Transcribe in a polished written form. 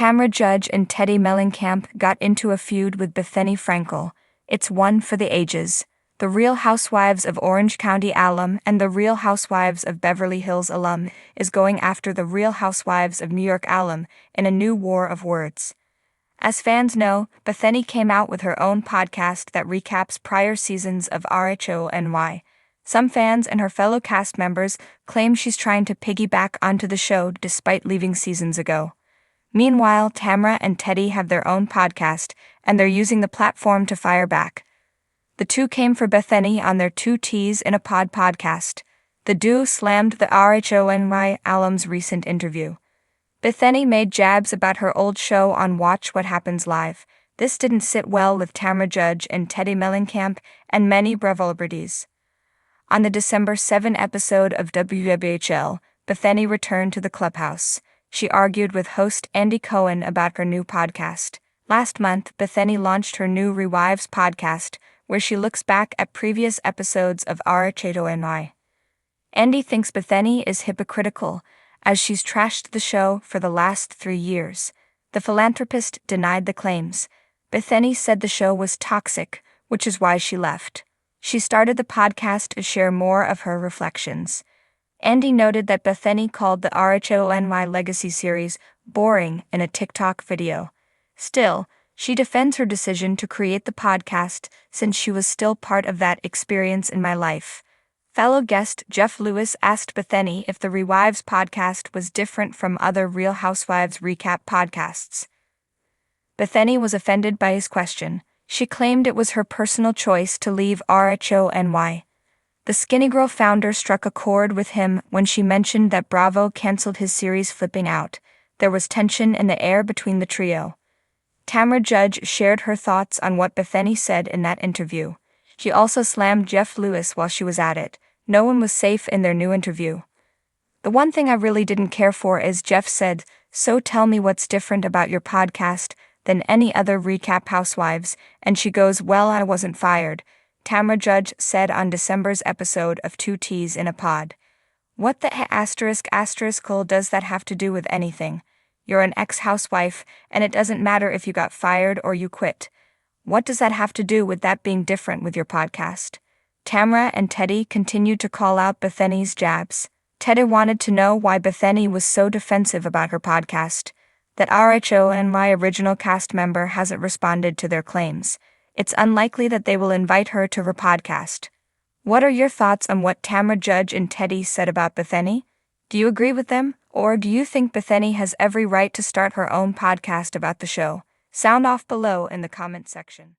Tamra Judge and Teddi Mellencamp got into a feud with Bethenny Frankel. It's one for the ages. The Real Housewives of Orange County alum and the Real Housewives of Beverly Hills alum is going after the Real Housewives of New York alum in a new war of words. As fans know, Bethenny came out with her own podcast that recaps prior seasons of RHONY. Some fans and her fellow cast members claim she's trying to piggyback onto the show despite leaving seasons ago. Meanwhile, Tamra and Teddi have their own podcast, and they're using the platform to fire back. The two came for Bethenny on their 2 T's in a Pod podcast. The duo slammed the RHONY alum's recent interview. Bethenny made jabs about her old show on Watch What Happens Live. This didn't sit well with Tamra Judge and Teddi Mellencamp and many celebrities. On the December 7 episode of WWHL, Bethenny returned to the clubhouse. She argued with host Andy Cohen about her new podcast. Last month, Bethenny launched her new Rewives podcast, where she looks back at previous episodes of RHONY. Andy thinks Bethenny is hypocritical, as she's trashed the show for the last 3 years. The philanthropist denied the claims. Bethenny said the show was toxic, which is why she left. She started the podcast to share more of her reflections. Andy noted that Bethenny called the RHONY Legacy series boring in a TikTok video. Still, she defends her decision to create the podcast since she was still part of that experience in my life. Fellow guest Jeff Lewis asked Bethenny if the Rewives podcast was different from other Real Housewives recap podcasts. Bethenny was offended by his question. She claimed it was her personal choice to leave RHONY. The Skinny Girl founder struck a chord with him when she mentioned that Bravo canceled his series Flipping Out. There was tension in the air between the trio. Tamra Judge shared her thoughts on what Bethenny said in that interview. She also slammed Jeff Lewis while she was at it. No one was safe in their new interview. The one thing I really didn't care for is Jeff said, "So tell me what's different about your podcast than any other recap Housewives," and she goes, "Well, I wasn't fired," Tamra Judge said on December's episode of 2 T's in a Pod. What the *** does that have to do with anything? You're an ex-housewife, and it doesn't matter if you got fired or you quit. What does that have to do with that being different with your podcast? Tamra and Teddi continued to call out Bethenny's jabs. Teddi wanted to know why Bethenny was so defensive about her podcast. That RHONY original cast member hasn't responded to their claims. It's unlikely that they will invite her to her podcast. What are your thoughts on what Tamra Judge and Teddi said about Bethenny? Do you agree with them, or do you think Bethenny has every right to start her own podcast about the show? Sound off below in the comment section.